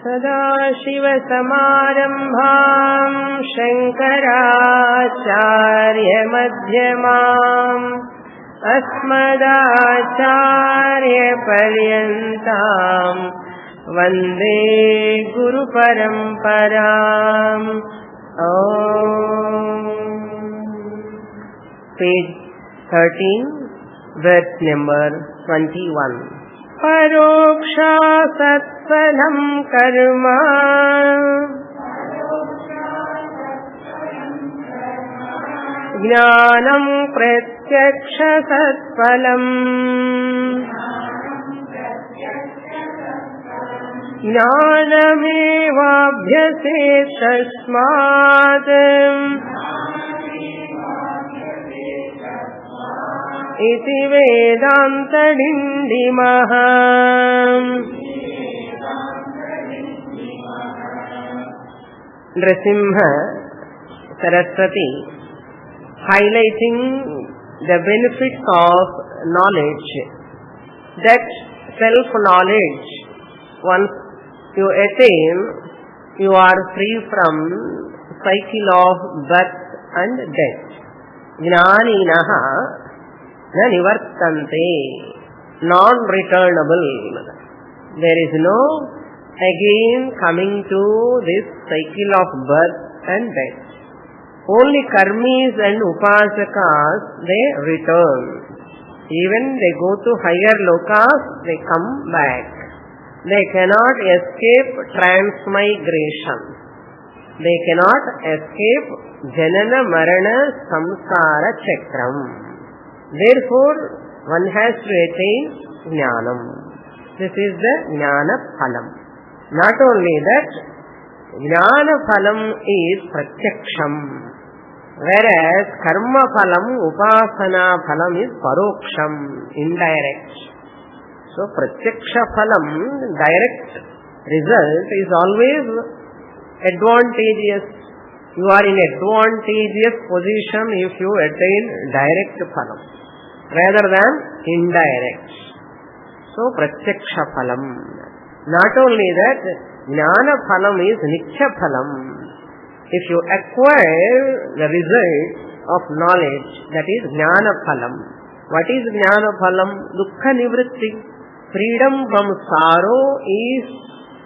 सदाशिवसमारम्भाम् शङ्कराचार्यमध्यमाम् अस्मदाचार्यपर्यन्ताम् वन्दे गुरुपरम्पराम्. Page 13, verse number 21. परोक्षा सत्फलं कर्म ज्ञानं प्रत्यक्ष सत्फलम् ज्ञानमेवाभ्यसेत् तस्मात् इति वेदांत डिंडिमः. Nrsimha Saraswati, highlighting the benefits of knowledge, that self-knowledge, once you attain, you are free from cycle of birth and death. Jnaninaha na nivartante, non-returnable. There is no again coming to this cycle of birth and death. Only karmis and upasakas, they return. Even they go to higher lokas, they come back. They cannot escape transmigration. They cannot escape janana marana samsara chakram. Therefore, one has to attain jnanam. This is the jnana phalam. Not only that, jnana phalam is pratyaksham, whereas karma phalam, upasana phalam is paroksham, indirect. So, pratyaksha phalam, direct result, is always advantageous. You are in advantageous position if you attain direct phalam rather than indirect. So, pratyaksha phalam. Not only that, jnana phalam is nichya phalam. If you acquire the result of knowledge, that is jnana phalam. What is jnana phalam? Dukkha nivritti. Freedom from sorrow is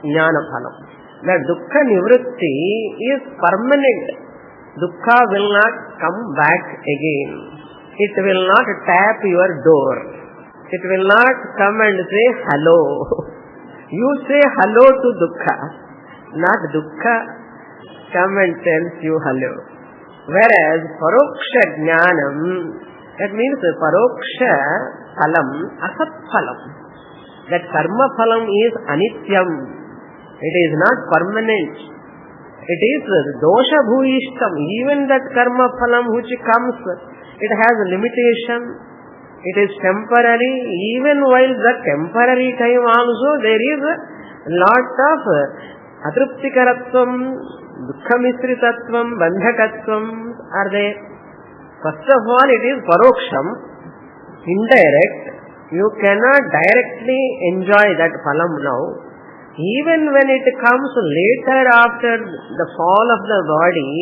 jnana phalam. That dukkha nivritti is permanent. Dukkha will not come back again. It will not tap your door. It will not come and say hello. You say hello to dukkha, not dukkha come and tells you hello. Whereas paroksha jnanam, that means paroksha phalam, asat phalam. That karma phalam is anityam. It is not permanent. It is dosha bhuishtam. Even that karma phalam which comes, it has a limitation. It is temporary. Even while the temporary time also, there is a lot of atruptikaratvam, dukkha-misritatvam, bandhakatvam are there. First of all, it is paroksham, indirect. You cannot directly enjoy that phalam now. Even when it comes later after the fall of the body,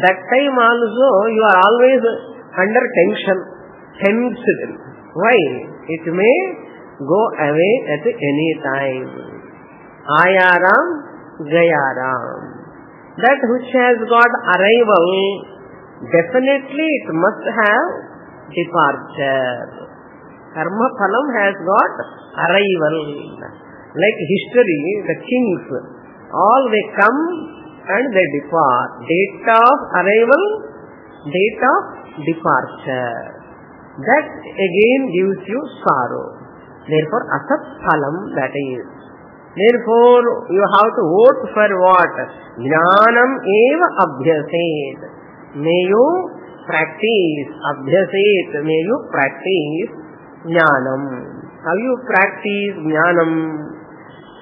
that time also you are always under tension, tensed. Why? It may go away at any time. Ayaram, Jayaram. That which has got arrival, definitely it must have departure. Karma phalam has got arrival. Like history, the kings, all they come and they depart. Date of arrival, date of departure. That again gives you sorrow. Therefore, asat phalam, that is. Therefore, you have to vote for what? Jnanam eva abhyaset. May you practice, abhyaset, may you practice jnanam. How you practice jnanam?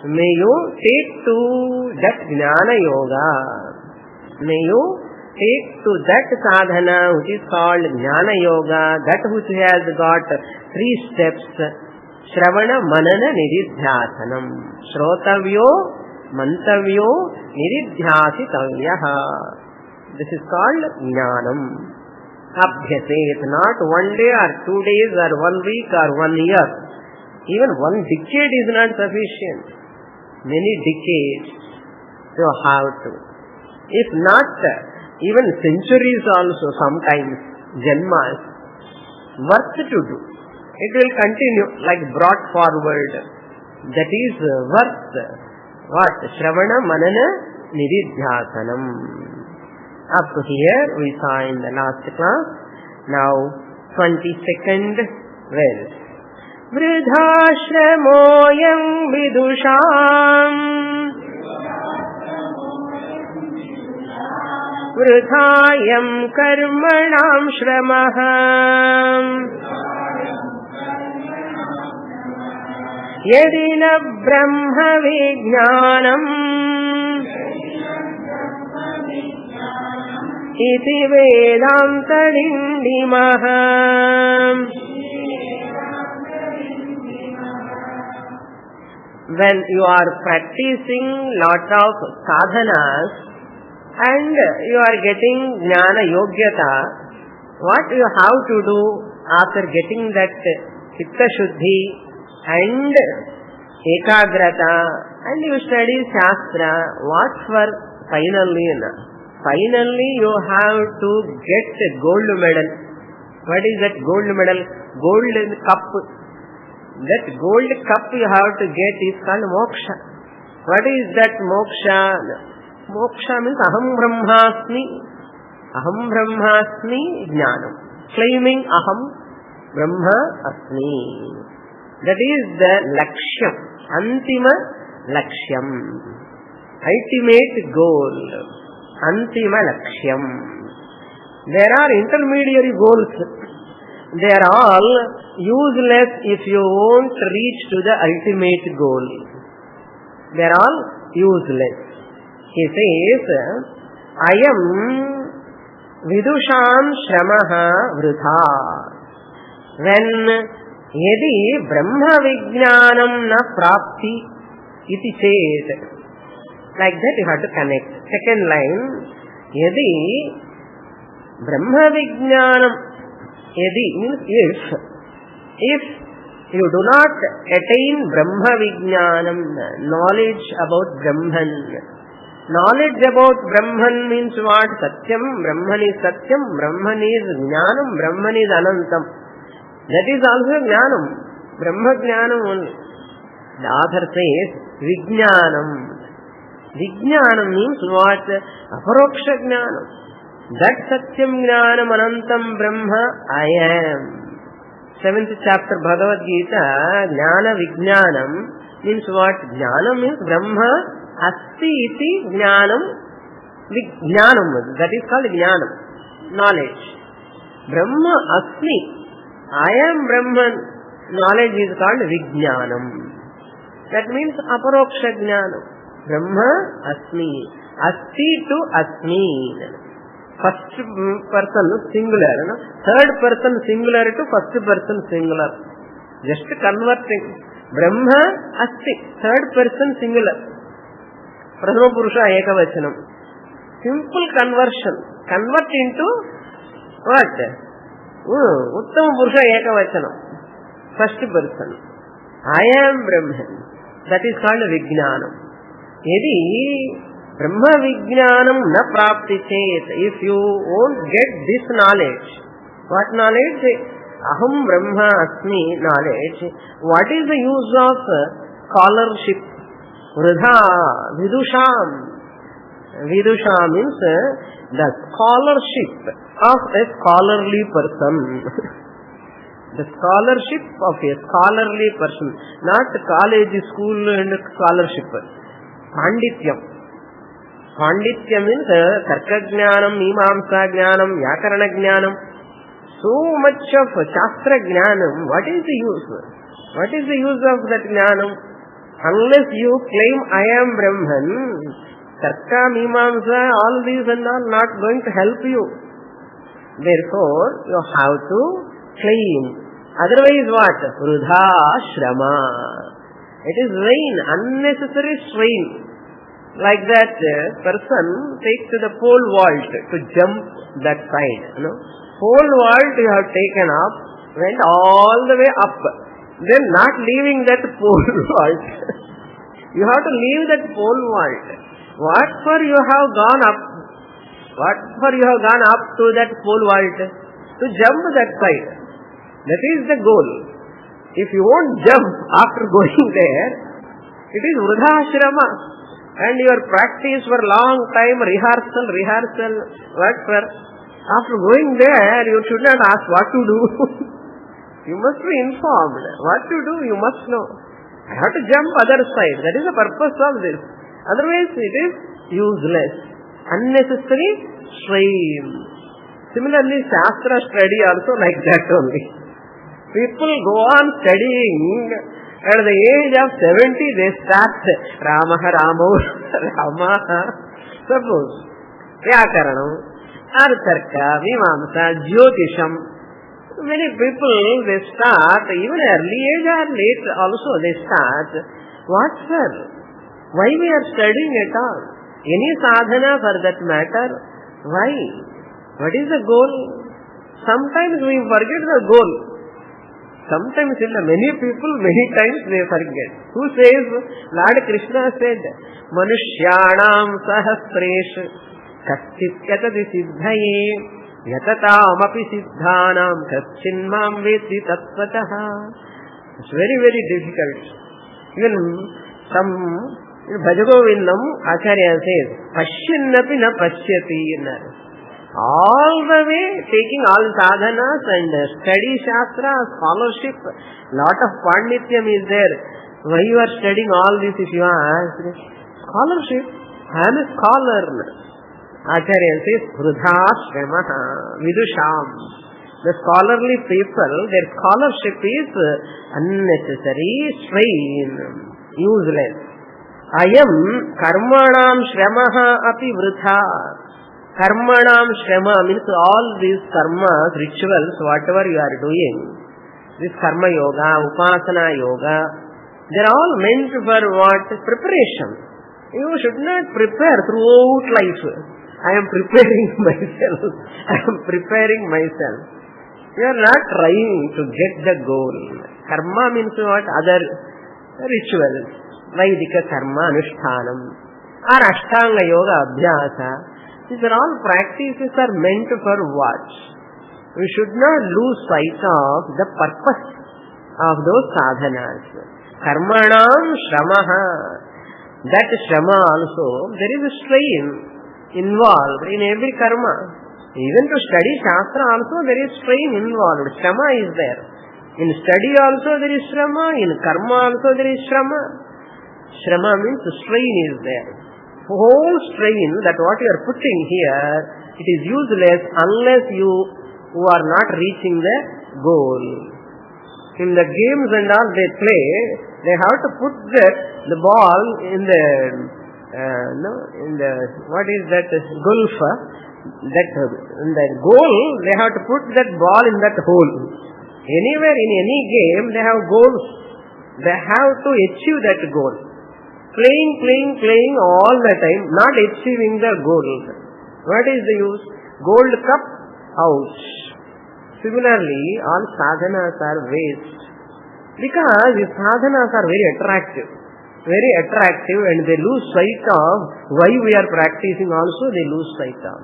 May you take to that jnana yoga. May you take to that sadhana which is called jnana yoga, that which has got 3 steps. Shravana, manana, nididhyasanam. Shrotavyo, mantavyo niridhyasitavyaha. This is called jnanam. Abhyaset, not one day or 2 days or 1 week or 1 year. Even 1 decade is not sufficient. Many decades you have to. If not, even centuries also sometimes, janmas, worth to do. It will continue like brought forward. That is worth. What? Shravana, Manana, Niridhyasanam. Up to here we saw in the last class. Now 22nd verse. Vridhashramoyam vidusham vridhayam karmanam shramaham yadina brahma vijnanam iti Vedanta Dindima. When you are practicing lot of sadhanas and you are getting jnana yogyata, what you have to do after getting that chitta shuddhi and ekagrata and you study shastra, what for finally? Finally you have to get a gold medal. What is that gold medal? Gold cup. That gold cup you have to get is called moksha. What is that moksha? Moksha means aham brahmasmi. Aham brahmasmi jnanam. Claiming aham brahma asmi. That is the lakshyam. Antima lakshyam. Ultimate goal. Antima lakshyam. There are intermediary goals. They are all useless if you won't reach to the ultimate goal. They are all useless. He says, I am vidusham shramaha vritha. When yadi brahma vijnanam na prapti iti chet. Like that you have to connect. Second line, yadi brahma vijnanam, yadi means if you do not attain brahma vijnanam, knowledge about Brahman. Knowledge about Brahman means what? Satyam, Brahman is Satyam, Brahman is Jnanam, Brahman is Anantam. That is also Jnanam, Brahma Jnanam only. The author says, Vijnanam. Vijnanam means what? Aparoksha Jnanam. That Satyam Jnanam Anantam Brahma I am. 7th chapter Bhagavad Gita, Jnana Vijnanam means what? Jnana means Brahma Asti iti Jnanam. Vijnanam, that is called Jnanam, knowledge. Brahma Asmi, I am Brahman, knowledge is called Vijnanam. That means Aparoksha Jnanam. Brahma Asmi. Asti to Asmi. First person singular, no? Third person singular to first person singular. Just converting. Brahma Asti. Third person singular. Prathama Purusha Ekavachanam. Simple conversion. Convert into what? Uttama Purusha Ekavachanam. First person. I am Brahman. That is called Vijnanam. Yadi Brahma Vijnanam na prapti chet. If you won't get this knowledge, what knowledge? Aham Brahma Asmi knowledge. What is the use of scholarship? Vridha, Vidusham. Vidusha means the scholarship of a scholarly person. The scholarship of a scholarly person. Not college, school and scholarship. Pandityam. Panditya means Tarka Jnanam, Mimamsa Jnanam, Vyakarana Jnanam. So much of Shastra Jnanam. What is the use? What is the use of that Jnanam? Unless you claim I am Brahman, Tarka, Mimamsa, all these and all not going to help you. Therefore, you have to claim. Otherwise what? Vridha Shrama. It is vain, unnecessary strain. Like that person takes to the pole vault to jump that side. Pole vault you have taken up, went all the way up. Then not leaving that pole vault. You have to leave that pole vault. What for you have gone up? What for you have gone up to that pole vault? To jump that side. That is the goal. If you won't jump after going there, it is vruddha ashrama. And your practice for long time, rehearsal, what for? After going there, you should not ask what to do. You must be informed. What to do, you must know. I have to jump other side. That is the purpose of this. Otherwise, it is useless. Unnecessary strain. Similarly, Shastra study also like that only. People go on studying. At the age of 70, they start Ramo, suppose Vyakaranam, Artharka, Mimamsa, Jyotisham. Many people, they start, even early age or late also they start. What sir? Why we are studying at all? Any sadhana for that matter? Why? What is the goal? Sometimes we forget the goal. Sometimes many people, many times they forget. Who says? Lord Krishna said, Manushyanam sahasresh kaschit yatadi siddhaye yatataamapi siddhanam kaschinmam veti tattvataha. It's very, very difficult. Even some Bhajagovindam Acharya says, Pashyannapi na pashyati. All the way taking all sadhanas and study shastra, scholarship, lot of pandityam is there. Why you are studying all this if you ask? Scholarship. I am a scholar. Acharya says, vruddha shramaha vidusham. The scholarly people, their scholarship is unnecessary, strain, useless. Ayam karmanam shramaha api vruddha. Karmanam shrama means all these karmas, rituals, whatever you are doing, this karma yoga, upasana yoga, they are all meant for what? Preparation. You should not prepare throughout life. I am preparing myself. I am preparing myself. You are not trying to get the goal. Karma means what? Other rituals. Vaidika karma anushtanam. Or ashtanga yoga abhyasa. These are all practices are meant for what? We should not lose sight of the purpose of those sadhanas. Karmanam shramaha. That shrama also, there is a strain involved in every karma. Even to study shastra also there is strain involved. Shrama is there. In study also there is shrama. In karma also there is shrama. Shrama means strain is there. Whole strain that what you are putting here, it is useless unless you who are not reaching the goal. In the games and all they play, they have to put the ball in the what is that golf? That in the goal they have to put that ball in that hole. Anywhere in any game they have goals. They have to achieve that goal. Playing all the time, not achieving the goal. What is the use? Gold cup, out. Similarly, all sadhanas are waste. Because these sadhanas are very attractive. And they lose sight of why we are practicing also, they lose sight of.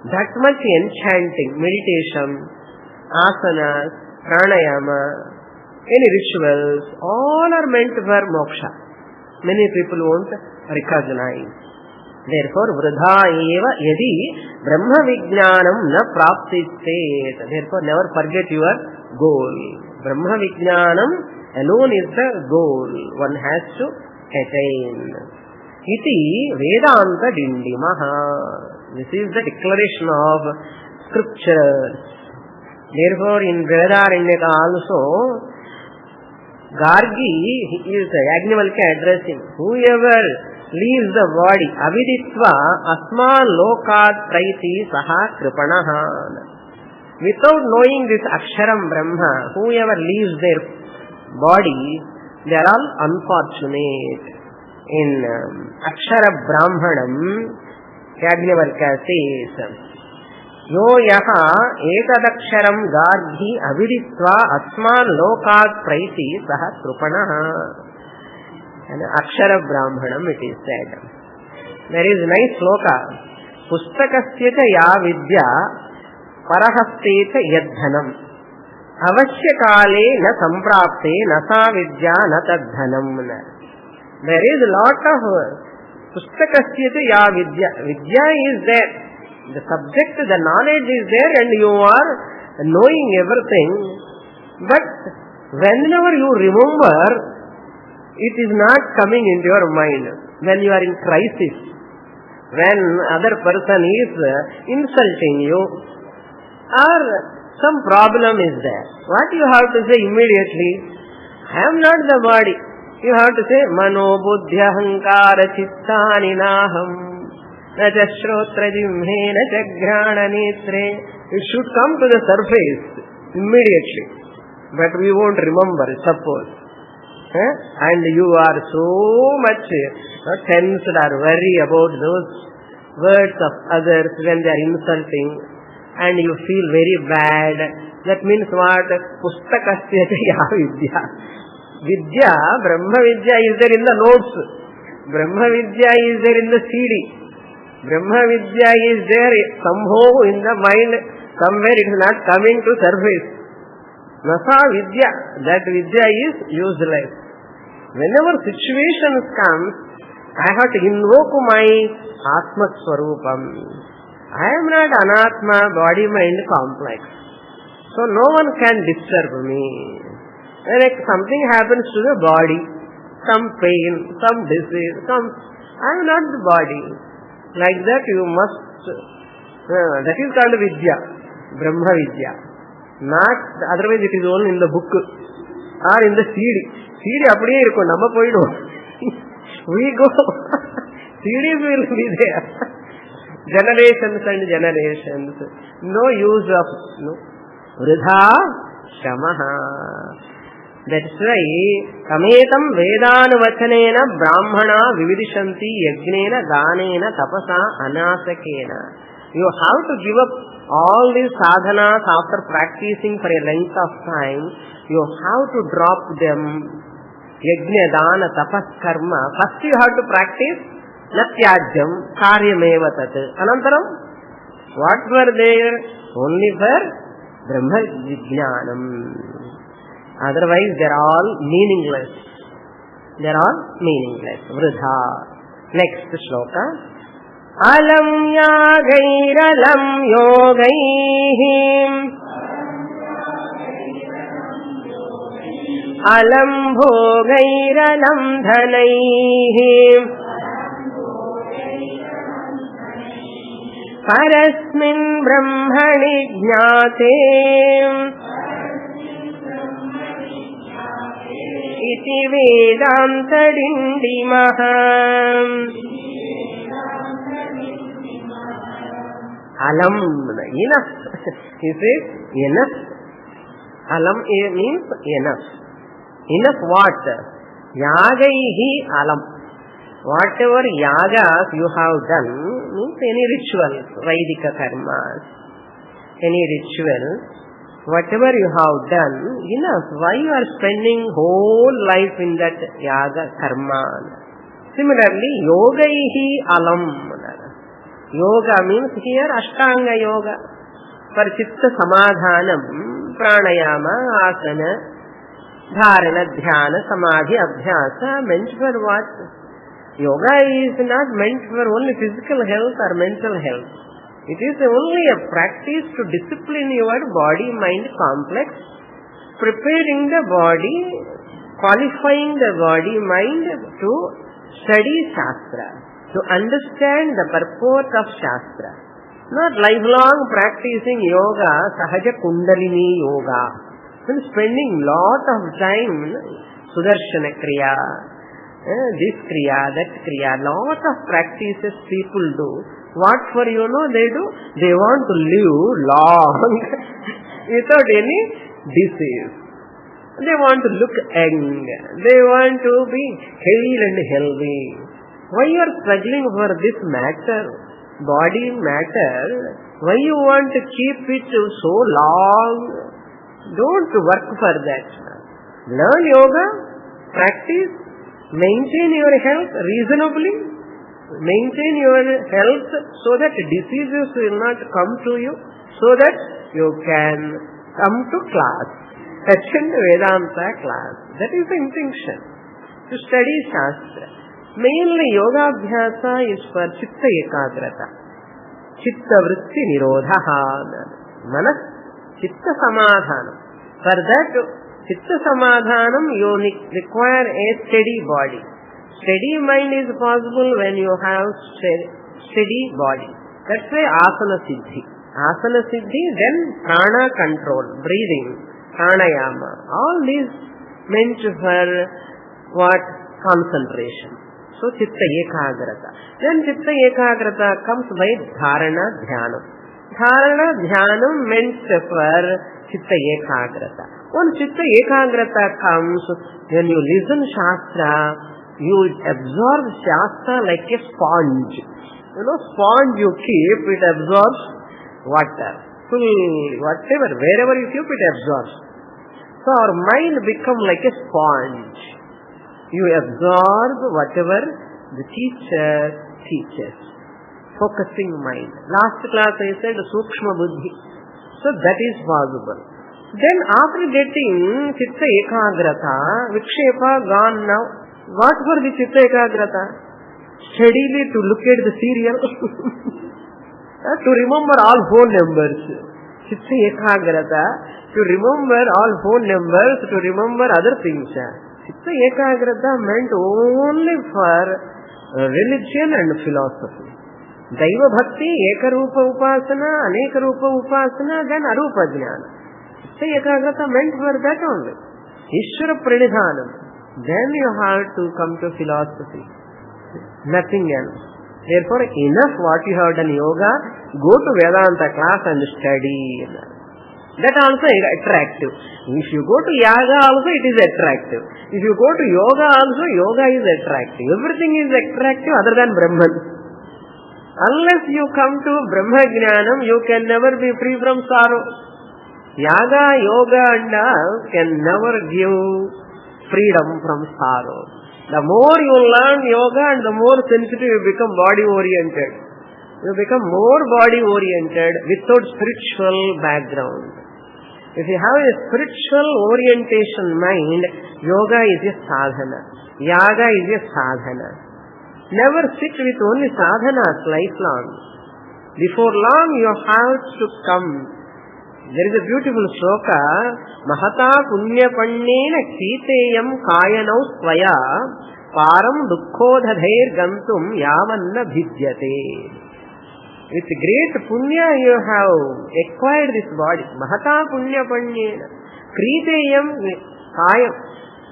That much enchanting. Meditation, asanas, pranayama, any rituals, all are meant for moksha. Many people won't recognize. Therefore, vruddha eva yadi brahma vijnanam na praptistet. Therefore, never forget your goal. Brahma vijnanam alone is the goal one has to attain. Iti Vedanta Dindimaha. This is the declaration of scriptures. Therefore, in Vedaranyaka also, Gargi is Yajnavalkya addressing, whoever leaves the body, aviditva asman lokat praiti saha kripanaha. Without knowing this Aksharam Brahma, whoever leaves their body, they are all unfortunate. in Akshara Brahmanam, Yajnavalkya says, Yo yaha etadaksharam gargi aviditva asman lokat praiti saha trupanaha. And Akshara Brahmanam it is said. There is a nice sloka. Pustakasya cha ya vidya parahaste cha yadhanam. Avashya kale na samprapte na sa vidya na tadhanam. There is a lot of pustakasya cha ya vidya. Vidya is there. The subject, the knowledge is there and you are knowing everything. But whenever you remember, it is not coming into your mind. When you are in crisis, when other person is insulting you or some problem is there, what you have to say immediately? I am not the body. You have to say, Mano buddhya hankara chittani naham. Na cha shrotra jimhe na cha grana netre. It should come to the surface immediately. But we won't remember, suppose. And you are so much tensed or worried about those words of others when they are insulting and you feel very bad. That means what? Pustakasya ya vidya. Vidya, Brahma Vidya is there in the notes. Brahma Vidya is there in the CD. Brahma Vidya is there somehow in the mind. Somewhere it is not coming to surface. Nasa Vidya, that Vidya is useless. Whenever situations come, I have to invoke my Atma Swarupam. I am not Anatma, body-mind complex. So no one can disturb me. When something happens to the body, some pain, some disease, I am not the body. Like that you must, that is called Vidya, Brahma Vidya. Not, otherwise it is only in the book or in the CD. CD அப்படியே இருக்கும், நம்ம போயிடும். We go. CDs will be there. Generations and generations. No use of, no. Vridha shamaha. That's why, kametam vedanuvachanena brahmana vividishanti yagnena ganena tapasa anasakena. You have to give up all these sadhanas after practicing for a length of time. You have to drop them. Yajna, dana, tapas, karma. First you have to practice natyajam, karyameva tat. Anantaram, what were there? Only for Brahma Vijnanam. Otherwise they are all meaningless. They are all meaningless. Vridha. Next shloka. Alam yagairalam yogaihim alam bhogairalam dhanaihim parasmin brahmani jnate iti Vedanta Dindima. Alam, enough. He says, enough. Alam means enough. Enough what? Yagaihi alam. Whatever yagas you have done, means any rituals, Vaidika karmas, any ritual, whatever you have done, enough. Why you are spending whole life in that yaga karma? Similarly, yogaihi alam. Yoga means here Ashtanga yoga. For chitta samadhanam, pranayama, asana, dharana, dhyana, samadhi, abhyasa, meant for what? Yoga is not meant for only physical health or mental health. It is only a practice to discipline your body-mind complex, preparing the body, qualifying the body-mind to study Shastra, to understand the purport of Shastra. Not lifelong practicing yoga, Sahaja Kundalini yoga. And spending lot of time, Sudarshana Kriya, this Kriya, that Kriya, lot of practices people do. What for they do? They want to live long without any disease. They want to look young. They want to be hale and healthy. Why you are struggling for this matter, body matter? Why you want to keep it so long? Don't work for that. Learn yoga, practice, maintain your health reasonably, maintain your health so that diseases will not come to you, so that you can come to class, attend Vedanta class. That is the intention, to study Shastra. Mainly yoga abhyasa is for chitta ekagrata, chitta vritti nirodha, manas chitta samadhanam. For that chitta samadhanam you require a steady body. Steady mind is possible when you have steady body. That's why asana siddhi. Asana siddhi, then prana control, breathing, pranayama. All these meant for what? Concentration. So chitta ekagrata. Then chitta ekagrata comes by dharana dhyanam. Dharana dhyanam meant for chitta ekagrata. When chitta ekagrata comes, when you listen Shastra, you absorb Shastra like a sponge. You know, sponge you keep, it absorbs water. Fully, whatever, wherever you keep, it absorbs. So our mind becomes like a sponge. You absorb whatever the teacher teaches. Focusing mind. Last class I said Sukshma Buddhi. So that is possible. Then after getting Chitta Ekagrata, Vikshepa gone now. What for the Chitta Ekagrata? Steadily to look at the serial. To remember all phone numbers. Chitta Ekagrata. To remember all phone numbers, to remember other things. Chitta Ekagrata meant only for religion and philosophy. Daiva Bhakti, Ekarupa Upasana, Aneka Rupa Upasana, then Arupa Jnana. Chitta Ekagrata meant for that only. Ishvara Pranidhanam. Then you have to come to philosophy. Nothing else. Therefore, enough what you have done yoga, go to Vedanta class and study. That also is attractive. If you go to yoga also, it is attractive. If you go to yoga also, yoga is attractive. Everything is attractive other than Brahman. Unless you come to Brahma Jnanam, you can never be free from sorrow. Yaga, yoga and all can never give freedom from sorrow. The more you learn yoga and the more sensitive you become body oriented. You become more body oriented without spiritual background. If you have a spiritual orientation mind, yoga is a sadhana. Yaga is a sadhana. Never sit with only sadhanas lifelong. Before long you have to come. There is a beautiful shloka. Mahata punya pannena kriteyam kayanau svaya param dukkhodadhair gantum yamanna bhidyate. With great punya you have acquired this body. Mahata punya pannena kriteyam kayam.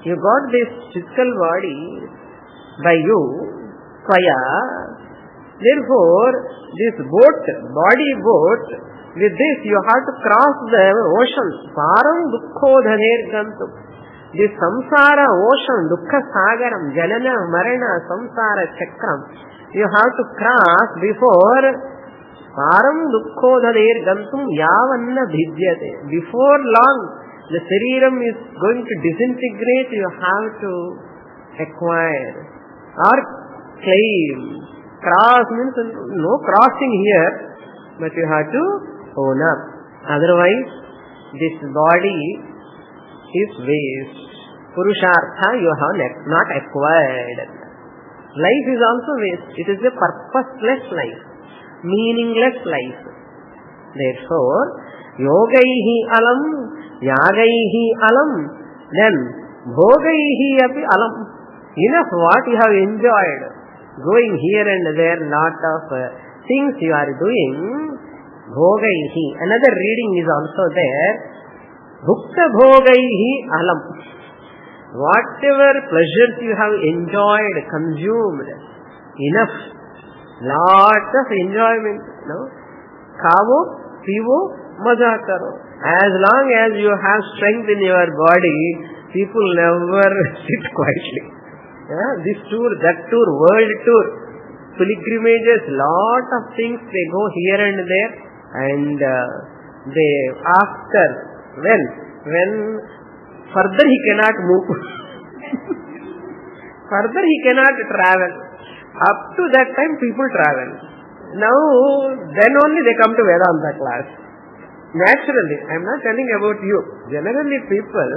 You got this physical body by you, svaya. Therefore, this boat, body boat, with this you have to cross the ocean. Param dukkhodadhair gantum. This samsara ocean, dukkha sagaram, janana, marana, samsara chakram, you have to cross before param dukkhodadhair gantum yavanna bhidyate. Before long, the shariram is going to disintegrate, you have to acquire or claim. Cross means no crossing here, but you have to own up. Otherwise, this body is waste. Purushartha you have not acquired. Life is also waste. It is a purposeless life, meaningless life. Therefore, yogaihi alam, yagaihi alam, then bhogaihi api alam. Enough what you have enjoyed. Going here and there, lot of things you are doing. Bhogaihi. Another reading is also there. Bhukta bhogaihi alam. Whatever pleasures you have enjoyed, consumed, enough. Lot of enjoyment. No? Khavo, pivo, maza karo. As long as you have strength in your body, people never sit quietly. This tour, that tour, world tour, pilgrimages, lot of things, they go here and there, and they after, when further he cannot move, further he cannot travel. Up to that time people travel. Now, then only they come to Vedanta class. Naturally, I am not telling about you. Generally people,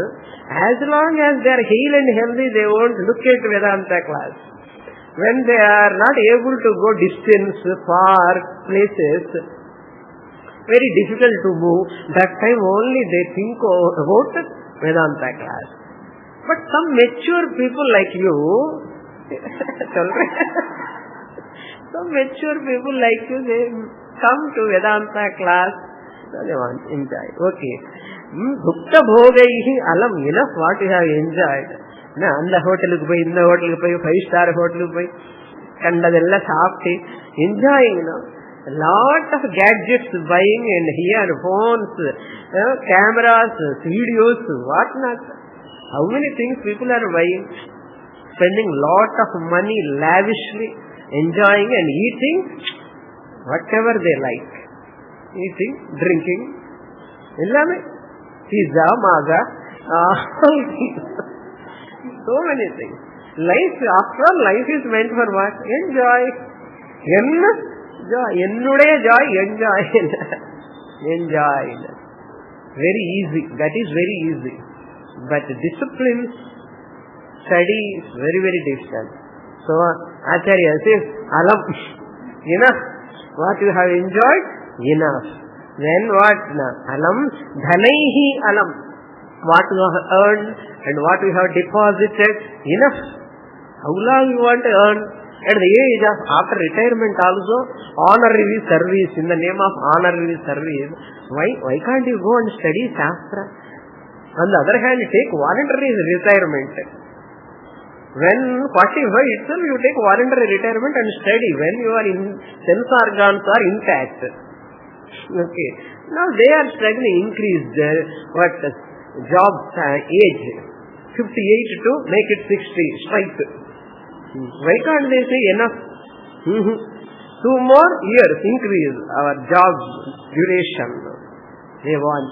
as long as they are healed and healthy, they won't look at Vedanta class. When they are not able to go distance, far places, very difficult to move, that time only they think about Vedanta class. But some mature people like you, some mature people like you, they come to Vedanta class, they want to enjoy. Okay. Bhukta bhogaihi alam, enough what you have enjoyed. And the hotel ku poi, inda hotel ku poi, 5-star hotel ku poi, kandadella saapti, enjoying, a lot of gadgets buying, and here phones, cameras, videos, what not. How many things people are buying, spending lot of money lavishly, enjoying and eating whatever they like. Eating, drinking, illame, pizza, maga, so many things. Life, after all, life is meant for what? Enjoy. Joy. Ennude joy, enjoy. Enjoy. Very easy. That is very easy. But discipline, study is very, very difficult. So, Acharya says, alam, enough. What you have enjoyed, enough. Then what? Alam, dhanaihi alam. What you have earned and what you have deposited, enough. How long you want to earn? At the age of, after retirement also, honorary service, in the name of honorary service. Why can't you go and study Shastra? On the other hand, take voluntary retirement. When 45 itself, you take voluntary retirement and study when your sense organs are intact. Okay. Now they are struggling, increased job age, 58 to make it 60, strike. Why can't they say enough? 2 more years increase our job duration. They want.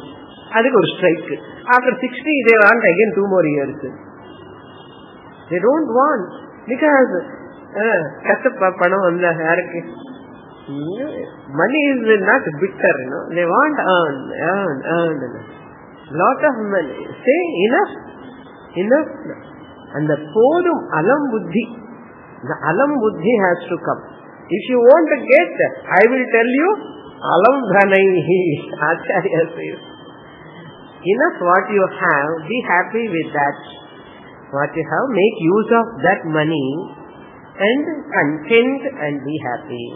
That's a strike. After 60, they want again 2 more years. They don't want, because money is not bitter, They want earn. Lot of money. Say enough. And the podum alam buddhi. The alam buddhi has to come. If you want to get, I will tell you, alam dhanaihi. Acharya says. Enough what you have, be happy with that. What you have, make use of that money and content and be happy.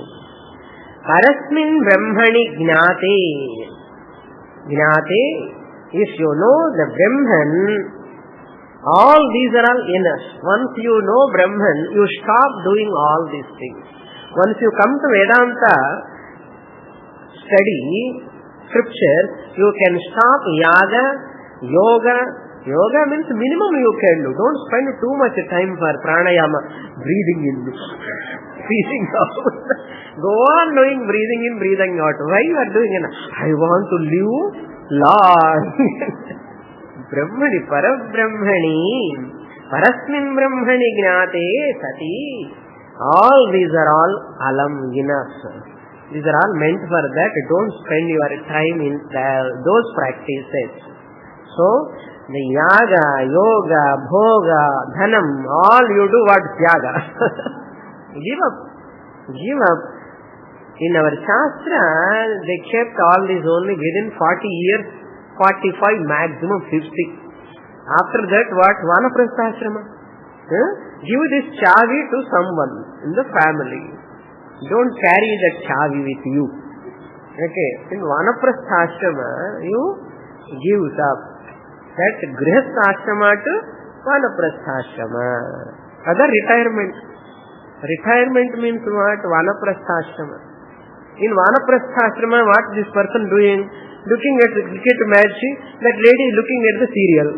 Parasmin brahmani gnate. Gnate, if you know the Brahman, all these are all enough. Once you know Brahman, you stop doing all these things. Once you come to Vedanta, study scripture, you can stop yaga, yoga. Yoga means minimum you can do. Don't spend too much time for pranayama, breathing in, breathing out. Go on doing breathing in, breathing out. Why you are doing it? I want to live long. Brahmani, Parabrahmani, Parasmin Brahmani Gnate Sati. All these are all alam, enough. These are all meant for that. Don't spend your time in those practices. So, the yaga, yoga, bhoga, dhanam, all you do what? Tyaga. Give up. In our Shastra, they kept all these only within 40 years, 45, maximum 50. After that, what? Vanaprastha-ashrama. Give this chavi to someone in the family. Don't carry that chavi with you. Okay. In Vanaprastha-ashrama, you give up. That Grihastha-ashrama to Vanaprastha-ashrama. Other retirement. Retirement means what? Vanaprastha-ashrama. In Vanaprastha-ashrama, what this person doing? Looking at the cricket match, that lady is looking at the serial.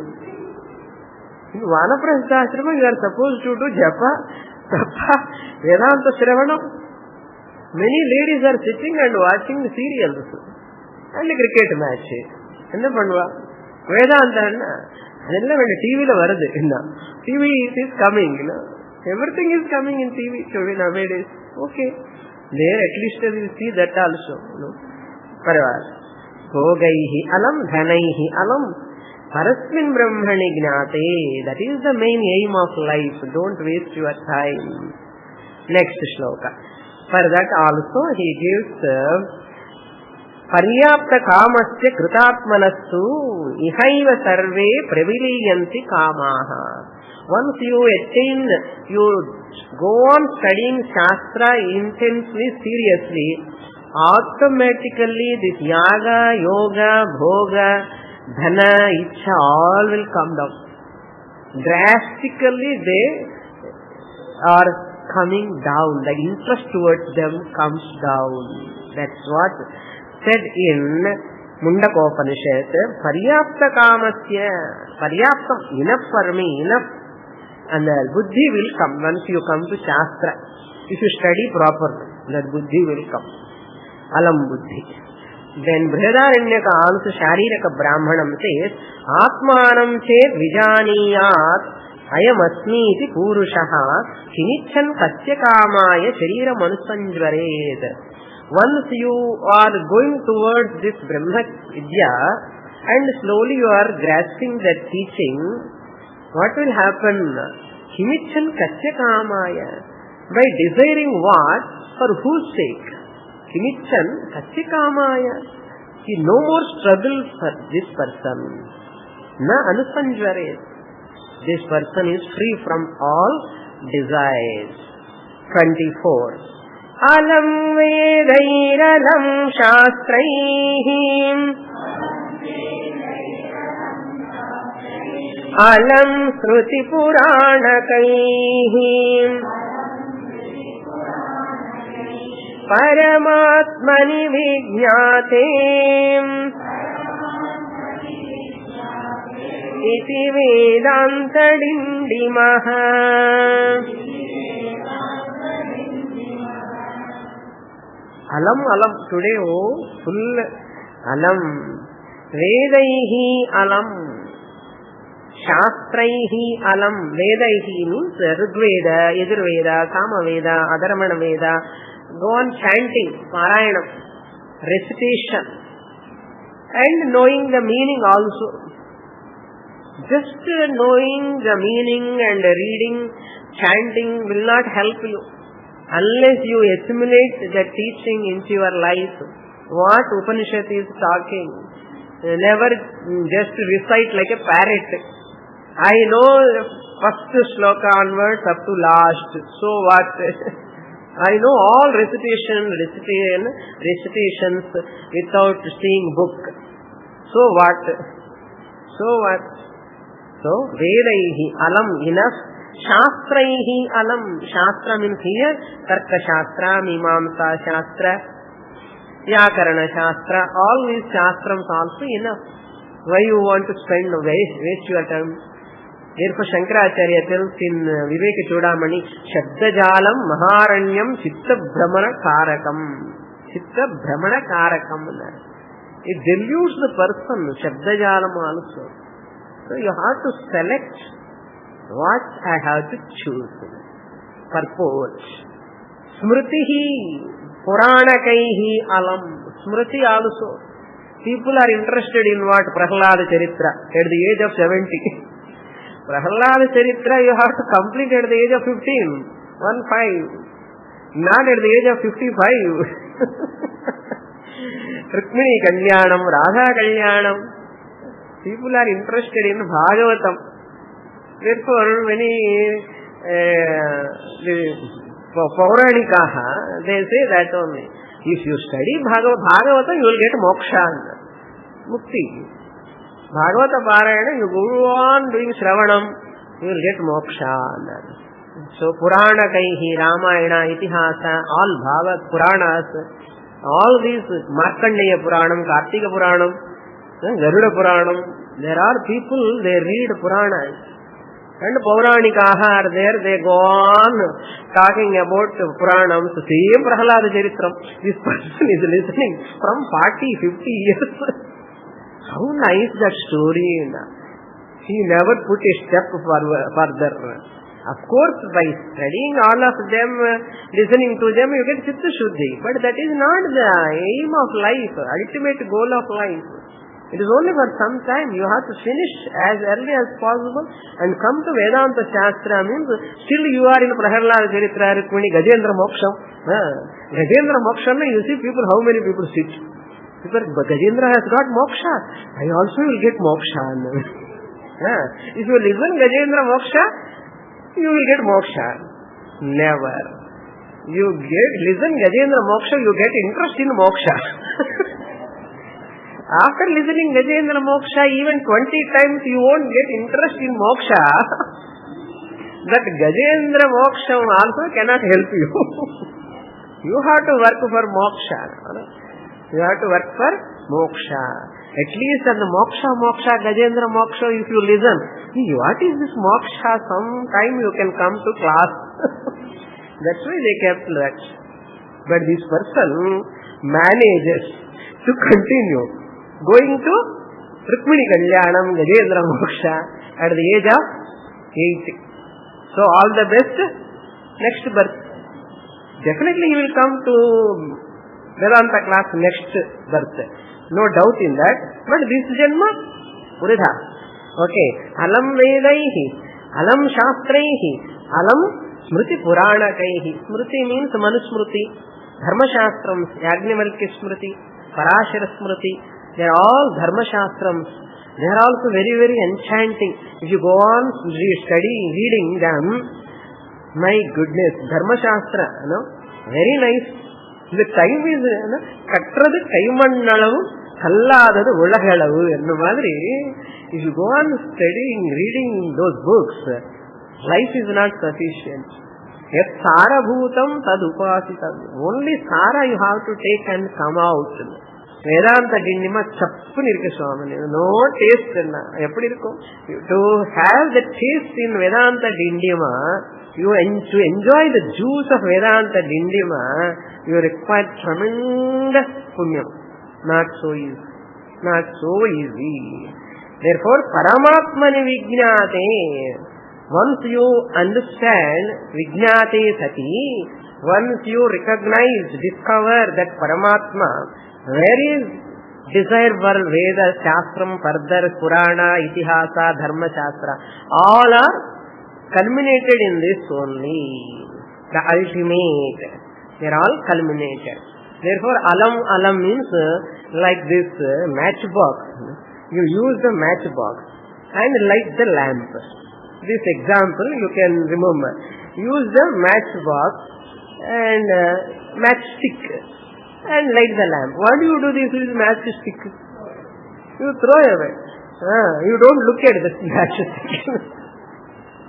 In Vanaprastha you are supposed to do japa, tapa, Vedanta Shravanam. Many ladies are sitting and watching serials and a cricket match. Enna pannuva? Vedanta adella when TV la varudhu inna. TV is coming, everything is coming in TV nowadays. Okay. There at least we will see that also. Paravad. Bhogaihi alam dhanaihi alam parasmin brahmani gnate. That is the main aim of life. Don't waste your time. Next shloka. For that also he gives paryapta kamasya kritatmanastu ihaiva sarve pravilyanti kamaha. Once you attain, you go on studying Shastra intensely, seriously, automatically this yaga, yoga, bhoga, dhana, ichha, all will come down. Drastically they are coming down. The interest towards them comes down. That's what said in Mundakopanishad. Paryapta kamasya. Paryaptam, enough for me, enough. And the buddhi will come once you come to Shastra. If you study properly, that buddhi will come. Alam buddhi. Then Brihadaranyaka also Shariraka Brahmanam says, Atmanam chet vijaniyat ayam asmi iti purushaha kinichan katyakamaya sharira manusanjvaret. Once you are going towards this Brahma Vidya and slowly you are grasping that teaching, what will happen? Kinichan katyakamaya. By desiring what? For whose sake? Kinichan katyakamaya. No more struggle for this person. Na anusanjvaret. This person is free from all desires. 24. Alam vedairalam shastraihim alam shruti puranakaihim paramatmani vijnatem iti Vedanta Dindimaha. Alam, alam. Today, full alam. Vedaihi alam. Shastraihi alam. Vedaihi means Rigveda, Yajurveda, Samaveda, Adharamana Veda. Go on chanting, Parayanam, recitation, and knowing the meaning also. Just knowing the meaning and reading, chanting will not help you unless you assimilate the teaching into your life. What Upanishad is talking. Never just recite like a parrot. I know first shloka onwards up to last. So what? I know all recitations without seeing book. So what? So what? So, Vedaihi alam, enough. Shastraihi alam. Shastra means here, Tarka Shastra, Mimamsa Shastra, Vyakarana Shastra. All these Shastrams also enough. Why you want to spend, waste your time? Therefore, Shankaracharya tells in Viveka Chudamani, Shabdajalam Maharanyam Chitta Brahmana Karakam. Chitta Brahmana Karakam. It deludes the person, Shabdajalam also. So you have to select what I have to choose. Purport. Smritihi Puranakaihi alam. Smriti also. People are interested in what? Prahlada Charitra at the age of 70. Prahlada Charitra you have to complete at the age of 15. 15. Not at the age of 55. Rukmini Kalyanam, Radha Kalyanam. People are interested in Bhagavatam. Therefore, many Pauranika, they say that only. If you study Bhagavatam, you will get moksha, mukti. Bhagavata Parayana, you go on doing Shravanam, you will get moksha. So, Purana Kaihi, Ramayana, Itihasa, all Bhagavad Puranas, all these Markandeya Puranam, Kartika Puranam, Garuda Puranam, there are people, they read Puranas. And Pauranika are there, they go on talking about Puranams, same Prahalada Charitram. This person is listening from 40, 50 years. How nice that story. He never put a step further. Of course, by studying all of them, listening to them, you get Chitta Shuddhi. But that is not the aim of life, ultimate goal of life. It is only for some time. You have to finish as early as possible and come to Vedanta Shastra. Means still you are in Prahalada Charitra, Rukmini, Gajendra Moksham. Gajendra Moksham, you see people, how many people sit? People, Gajendra has got moksha. I also will get moksha. If you listen Gajendra Moksha, you will get moksha. Never. You listen Gajendra Moksha, you get interest in moksha. After listening Gajendra Moksha even 20 times, you won't get interest in moksha. That Gajendra Moksha also cannot help you. You have to work for moksha. You have to work for moksha. At least on the moksha, Gajendra Moksha, if you listen, what is this moksha? Sometime you can come to class. That's why they kept that. But this person manages to continue going to Rukmini Kalyanam, Gajendra Moksha at the age of 80. So all the best, next birth. Definitely he will come to Vedanta class next birth. No doubt in that. But this Janma, Puridha. Okay. Alam Vedaihi, Alam Shastraihi, Alam Smriti Puranakaihi. Smriti means Manusmriti, Dharma Shastrams, Yagnivalkya Smriti, Parashara Smriti. They are all Dharma Shastrams. They are also very, very enchanting. If you go on reading them, my goodness, Dharma Shastra, very nice. The time is, Katradu Kaimannalavu, Kalladadu Ulagalavu, and Madri. If you go on studying, reading those books, life is not sufficient. Yet Sara Bhutam Tad Upasitam. Only Sara you have to take and come out. Vedanta Dindima Chappu Nirka Swamini. No taste. To have the taste in Vedanta Dindima, to enjoy the juice of Vedanta Dindima, you require tremendous punyam. Not so easy. Not so easy. Therefore, Paramatmani Vijñāte. Once you understand Vijñāte Sati, once you recognize, discover that Paramatma, where is desire for Veda, Shastram, further Purana, Itihasa, Dharma Shastra, all are culminated in this only. The ultimate. They are all culminated. Therefore, alam means like this matchbox. You use the matchbox and light the lamp. This example you can remember. Use the matchbox and matchstick and light the lamp. What do you do with matchstick? You throw away. You don't look at the matchstick.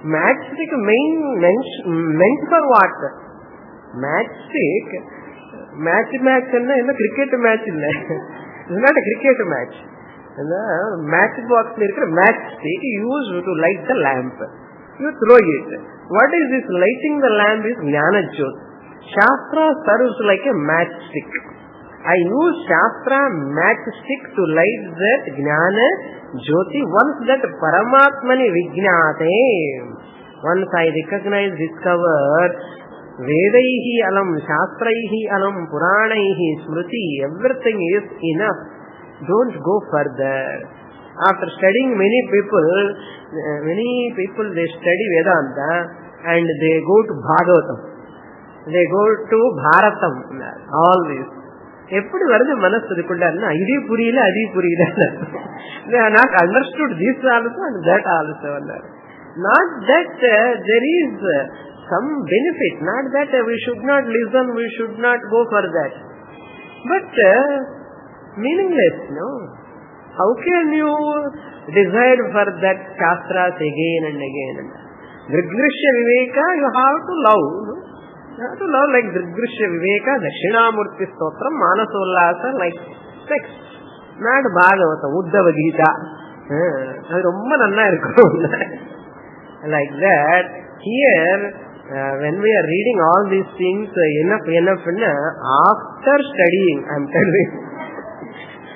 Matchstick meant for what? Matchstick, match in a cricket match. It's not a cricket match. Matchbox matchstick used to light the lamp. You throw it. What is this lighting the lamp is Jnana Jyot. Shastra serves like a matchstick. I use Shastra matchstick to light that Jnana Jyoti. Once that Paramatmani Vijñāte, once I recognize, discover Vedaihi alam, Shastraihi alam, Puranaihi, Smriti, everything is enough. Don't go further. After studying many people they study Vedanta and they go to Bhagavatam. They go to Bharatam. All this. Eppadi varudhu manasu idukundarna idi puriyala adi puriyala. They are not understood this also and that also. Not that there is some benefit, not that we should not listen, we should not go for that. But meaningless, no? How can you desire for that Shastras again and again? Drigdrishya Viveka you have to love. No? You have to love like Drigdrishya Viveka, Dakshinamurti Stotram, Manasollasa, like sex. Not Bhagavatam, Uddhava Gita. அது ரொம்ப நன்னா இருக்கும். Like that, here, when we are reading all these things, enough, after studying, I am telling,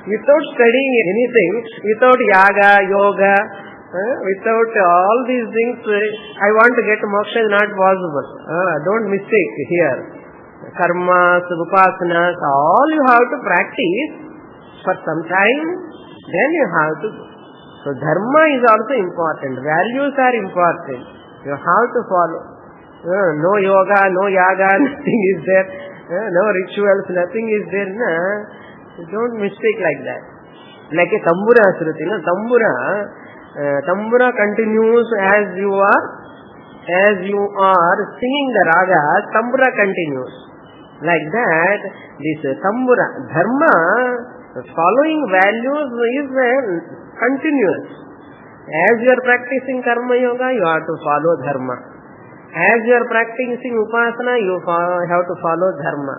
without studying anything, without yaga, yoga, without all these things, I want to get moksha is not possible. Don't mistake here. Karmas, upasanas, all you have to practice for some time, then you have to. So dharma is also important. Values are important. You have to follow. No yoga, no yaga, nothing is there. No rituals, nothing is there. Don't mistake like that. Like a tambura shruti. Tambura continues as you are singing the raga, tambura continues. Like that, this tambura, dharma, following values is continuous. As you are practicing karma yoga, you have to follow dharma. As you are practicing upasana, you have to follow dharma.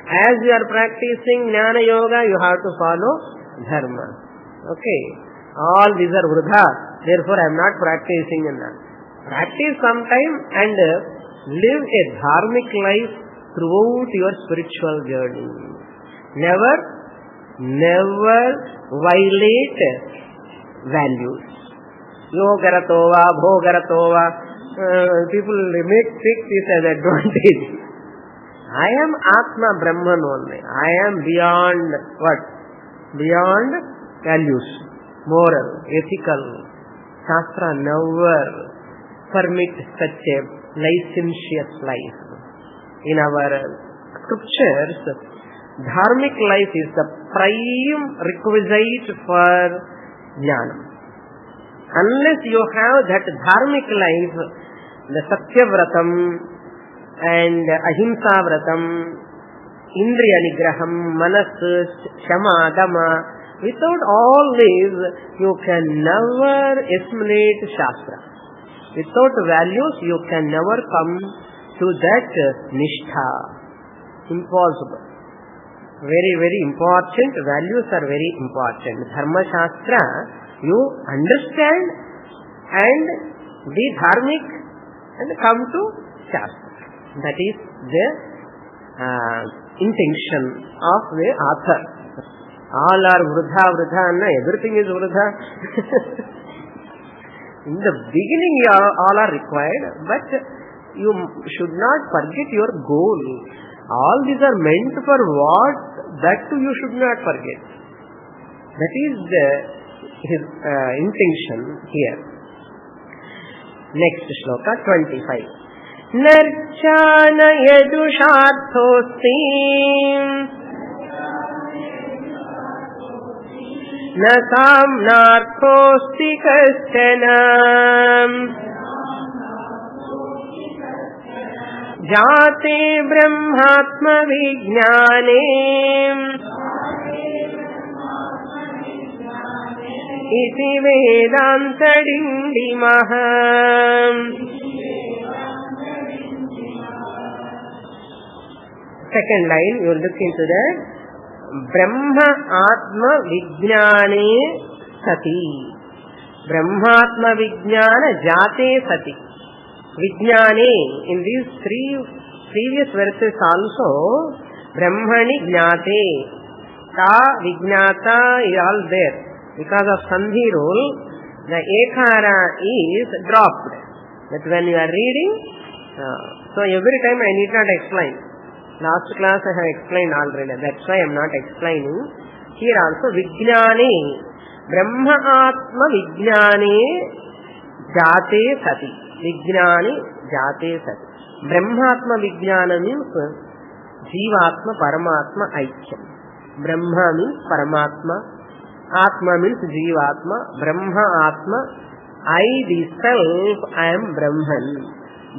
As you are practicing jnana yoga, you have to follow dharma. Okay. All these are vruddha. Therefore, I am not practicing in that. Practice sometime and live a dharmic life throughout your spiritual journey. Never violate values. Yogaratova, bhogaratova. People take this as advantage. I am Atma Brahman only. I am beyond what? Beyond values. Moral, ethical. Shastra never permit such a licentious life. In our scriptures, dharmic life is the prime requisite for jnana. Unless you have that dharmic life, the Satyavratam and Ahimsa Vratam, Indriya Nigraham, Manas, Shama, Dama, without all these, you can never assimilate Shastra. Without values, you can never come to that Nishtha. Impossible. Very, very important. Values are very important. Dharma Shastra, you understand and be dharmic and come to Shastra. That is the intention of the author. All are vruddha, everything is vruddha. In the beginning, all are required, but you should not forget your goal. All these are meant for what? That too you should not forget. That is his intention here. Next shloka 25. Narchana yadusharthosti na samnarthosti kaschana jate brahmatma vijnane iti Vedanta Dindima. Second line, you look into that. Brahma Atma Vijnane Sati. Brahmatma Vijnana Jate Sati. Vijnane, in these three previous verses also, Brahmani Jnate. Ta Vijnata is all there. Because of Sandhi rule, the Ekara is dropped. But when you are reading, so every time I need not explain. Last class I have explained already. That's why I am not explaining. Here also Vijnane. Brahma Atma Vijnane Jate Sati. Vijnane Jate Sati. Brahmatma Vijnana means Jivatma Paramatma Aikyam. Brahma means Paramatma. Atma means Jivatma. Brahma Atma. I the self, I am Brahman.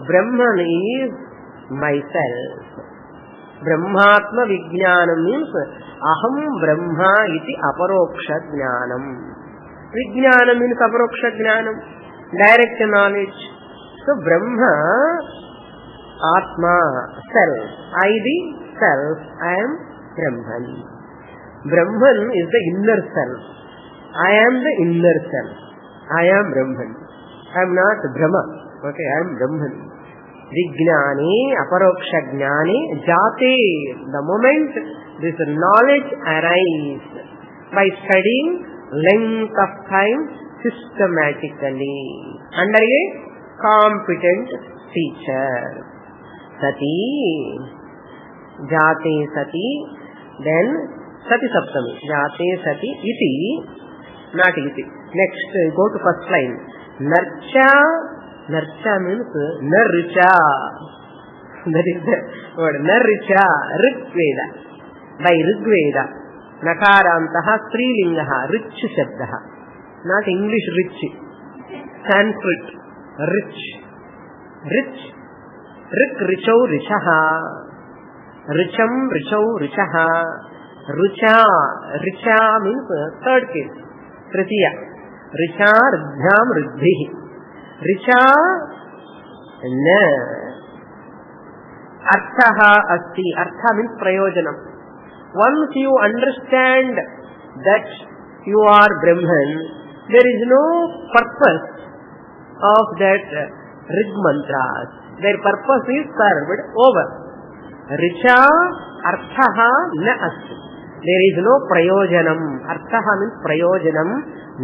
Brahman is myself. Brahmatma Vijnana means Aham Brahma iti aparoksha jnanam. Vijnana means aparoksha jnanam. Direct knowledge. So Brahma, Atma, self. I the self, I am Brahman. Brahman is the inner self. I am the inner self. I am Brahman. I am not Brahma. Okay, I am Brahman. Vijnani, aparoksha jnani, jate. The moment this knowledge arises by studying length of time systematically under a competent teacher. Sati, jate sati, then sati saptami, jate sati iti, not iti. Next, go to first line. Narcha, narcha means naricha. That is the word. Naricha, Rigveda. By Rigveda. Nakarantaha, Strilingaha, rich shabdaha. Not English rich. Sanskrit, rich. Rich. Rik, richo, richaha. Richam, richo, richaha. Rucha, richa means third case. Tritiya. Richa, ridhyam, ridhihi. Richa, na. Arthaha asti. Artha means prayojanam. Once you understand that you are Brahman, there is no purpose of that rig mantras. Their purpose is served over. Richa, arthaha na asti. There is no prayojanam. Arthaha means prayojanam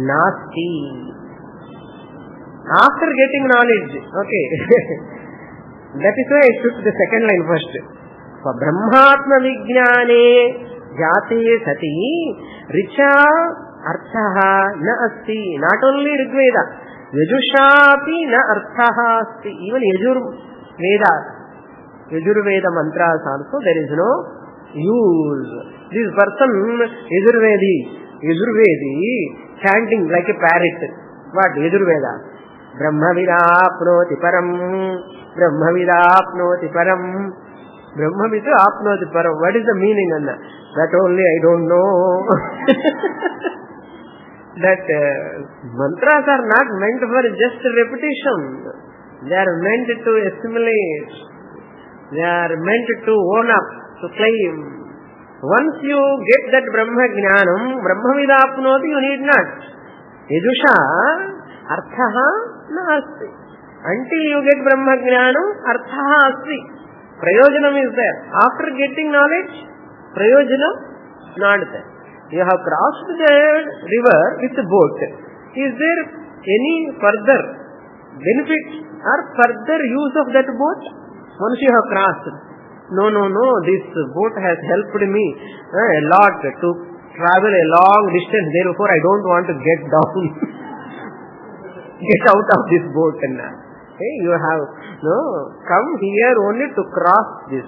nasti. After getting knowledge, okay. That is why I took the second line first. For Brahmatma Vijnane Jate Sati Richa Arthaha Na Asti. Not only Rigveda, Yajushapi Na Arthaha Asti. Even Yajurveda mantras also there is no use. This person Yajurvedi chanting like a parrot. What? Yajurveda. Brahmavidapnoti param. Brahmavidapnoti param. Brahmavidu apnoti param. What is the meaning? That only I don't know. That mantras are not meant for just repetition. They are meant to assimilate. They are meant to own up, to claim. Once you get that Brahma Jnanam, Brahmavidapnoti, you need not. Yajusha Arthaha na asti. Until you get Brahma Jnanam, Arthaha asti. Prayojanam is there. After getting knowledge, Prayojanam not there. You have crossed the river with the boat. Is there any further benefit or further use of that boat? Once you have crossed. No. This boat has helped me a lot to travel a long distance. Therefore, I don't want to get down. Get out of this boat. Okay, you have come here only to cross this.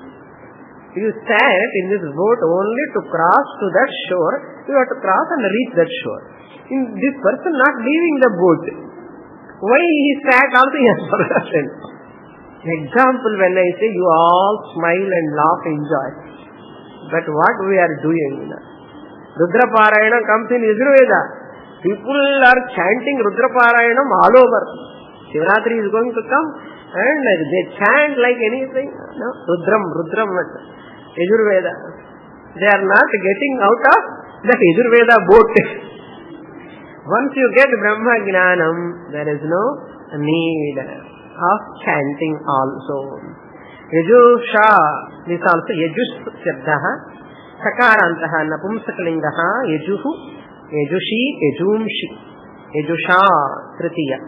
You sat in this boat only to cross to that shore. You have to cross and reach that shore. This person not leaving the boat. Why he sat also he has forgotten. Example, when I say you all smile and laugh, enjoy. But what we are doing? Rudra Parayana comes in Yajurveda. People are chanting Rudra Parayanam all over. Shivratri is going to come and they chant like anything. No? Rudram. Yajurveda. They are not getting out of that Yajurveda boat. Once you get Brahma Jnanam, there is no need of chanting also. Yajusha, this also Yajus Shabdaha, Sakarantaha, Napumsakalingaha, Yajuhu, Yajushi, Yajumshi, Yajusha, Tritiya.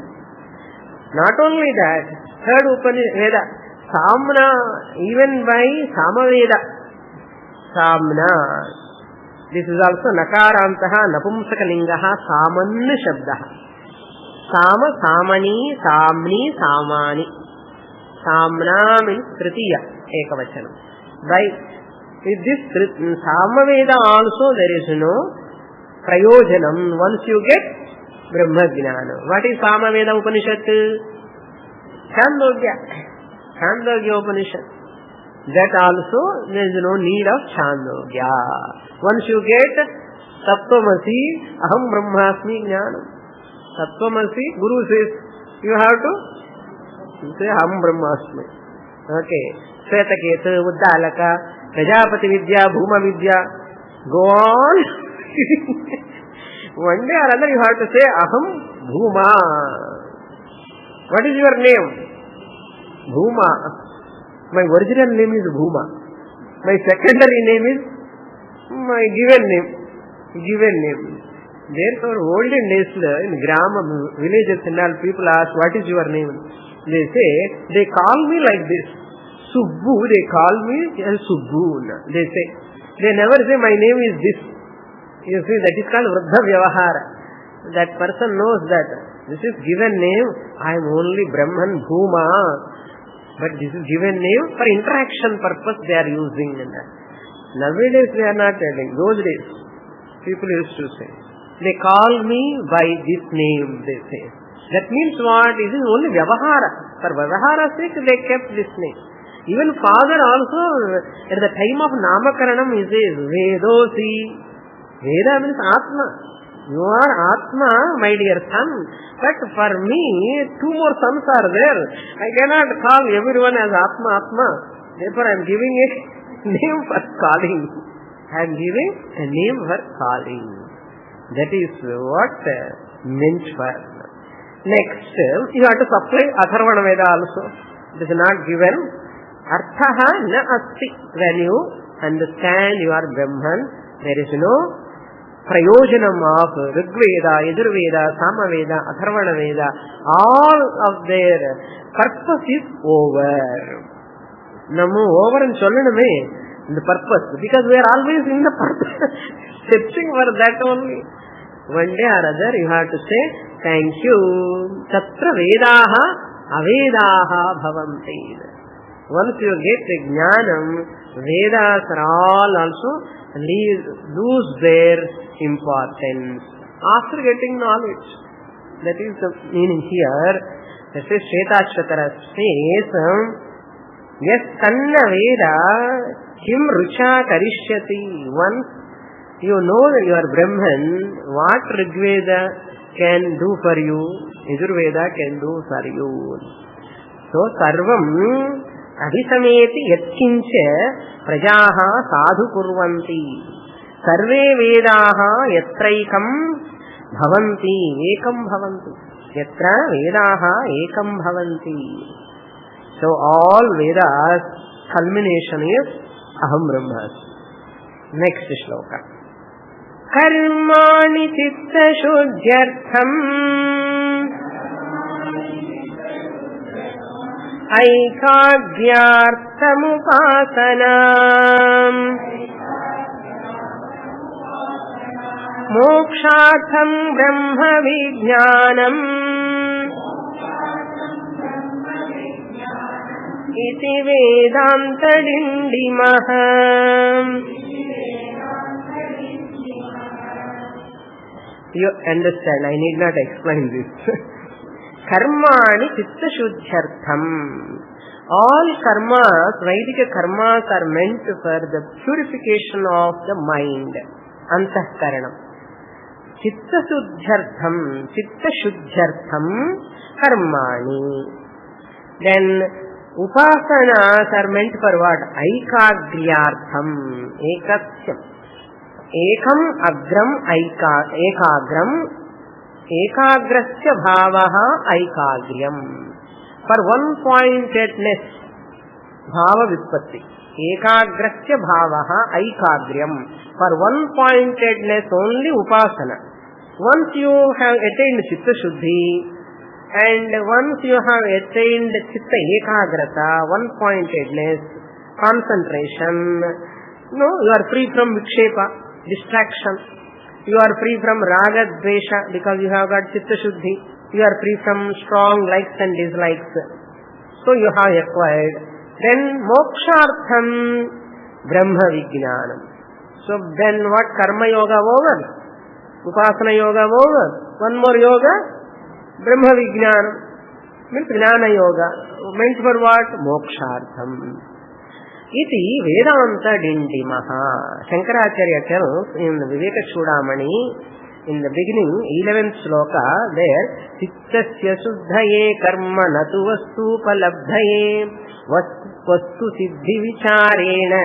Not only that, third Upanishad, Samna, even by Samaveda, Samna. This is also Nakarantaha, Napumsakalingaha, Samanna Shabdaha. Sama, Samani, Samni, Samani. Samna means Tritiya, Ekavachanam. By with this Samaveda also there is no Prayojanam once you get Brahma Jnana. What is Samaveda Upanishad? Chandogya Upanishad. That also there is no need of Chandogya. Once you get Tattvamasi, Aham Brahmasmi Jnanam. Tattvamasi, Guru says, you have to say Aham Brahmasmi. Okay. Svetaketa, Uddalaka, Prajapati Vidya, Bhuma Vidya. Go on. One day or other you have to say Aham Bhuma. What is your name? Bhuma. My original name is Bhuma. My secondary name is my given name. Given name. Therefore, olden days in Grama villages and all, people ask, what is your name? They say, they call me like this. Subbu, they call me as Subbu. They say, they never say my name is this. You see, that is called Vruddha Vyavahara. That person knows that this is given name, I am only Brahman Bhuma. But this is given name for interaction purpose they are using. Nowadays they are not telling. Those days, people used to say. They call me by this name, they say. That means what? It is only Vyavahara. For Vyavahara's sake, they kept this name. Even father also, at the time of Namakaranam, he says, Vedosi. Veda means Atma. You are Atma, my dear son. But for me, two more sons are there. I cannot call everyone as Atma, Atma. Therefore, I am giving a name for calling. I am giving a name for calling. That is what meant for. Next, you have to supply Atharvana Veda also. It is not given. Arthaha na asti. When you understand you are Brahman, there is no prayojanam of Rigveda, Yajurveda, Samaveda, Atharvana Veda. All of their purpose is over. Namu over and chollaname, the purpose. Because we are always in the purpose. Searching for that only. One day or other you have to say, thank you. Tatra Vedaha Avedaha Bhavanti. Once you get the Jnanam, Vedas are all also lose their importance. After getting knowledge. That is the meaning here. This is Shvetashvatara says, yes, Tanna Veda Kim Rucha Karishyati. Once you know that you are Brahman, what Rigveda can do for you, Yajurveda can do for you. So, Sarvam Adhisameti Yatkincha Prajaha Sadhu Kurvanti. Sarve Vedaha Yatraikam Bhavanti. Ekam Bhavanti. Yatra Vedaha Ekam Bhavanti. So, all Vedas culmination is Aham Brahmasmi. Next shloka. Karmani chitta shuddhyartham aikāgyārthamupasanam mokshatham brahma vijñānam iti Vedanta Dindimah. You understand, I need not explain this. Karmani chitta shuddhyartham. All karmas, Vedic karmas are meant for the purification of the mind. Antahkaranam. Chitta shuddhyartham karmani. Then upasanas are meant for what? Aikagriyartham. Ekasyam. Ekam agram ekagram ekagrasya bhavaha aikagriyam. For one-pointedness, bhava vispatti. Ekagrasya bhavaha aikagriyam. For one-pointedness only upasana. Once you have attained chitta shuddhi and once you have attained chitta ekagrata, one-pointedness, concentration, no, you are free from vikshepa. Distraction. You are free from raga dvesha because you have got chitta shuddhi. You are free from strong likes and dislikes. So you have acquired. Then mokshartham brahma vijnanam. So then what? Karma yoga over. Upasana yoga over. One more yoga. Brahma vijnanam. Means jnana yoga. Meant for what? Mokshartham. Iti Vedanta Dindimaha. Shankaracharya tells in Viveka Chudamani, in the beginning, 11th sloka, there, Chittasya Suddhaye Karma Natu Vastu Palabdhaye Vastu Siddhi Vicharena.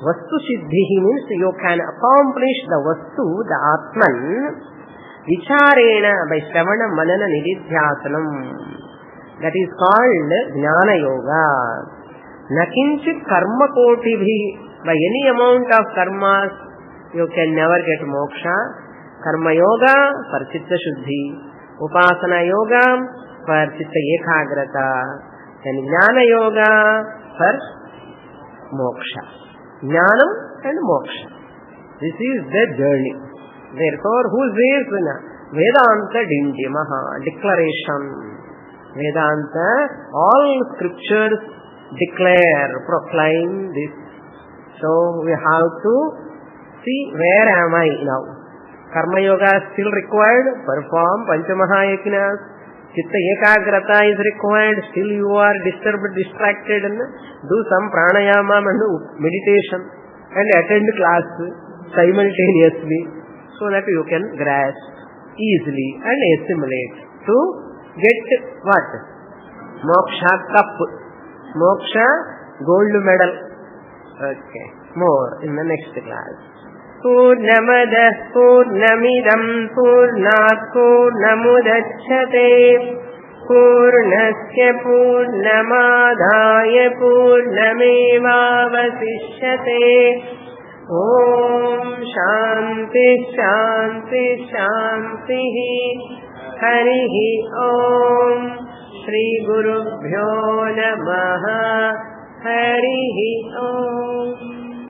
Vastu Siddhi means you can accomplish the Vastu, the Atman, Vicharena, by Shravana Manana Nididhyasanam. That is called Jnana Yoga. Nakinchit karma kotibhi. By any amount of karmas, you can never get moksha. Karma yoga for chitta shuddhi. Upasana yoga for chitta ekagrata. And Jnana yoga for moksha. Jnanam and moksha. This is the journey. Therefore, who says Vedanta Dindima, declaration. Vedanta, all scriptures declare, proclaim this. So we have to see where am I now. Karma yoga is still required, perform Panchamahayakinas. Chitta ekagrata is required, still you are disturbed, distracted, and do some pranayama and meditation and attend class simultaneously so that you can grasp easily and assimilate to get what? Moksha cup, moksha gold medal. Okay, more in the next class. Purnamadah Purnamidam Purnat Purnamudachyate Purnasya Purnamadhaya Purnamevavasishyate. Om Shanti Shanti Shanti. Harihi Om. Shri Gurubhyo Namaha. Harihi Om.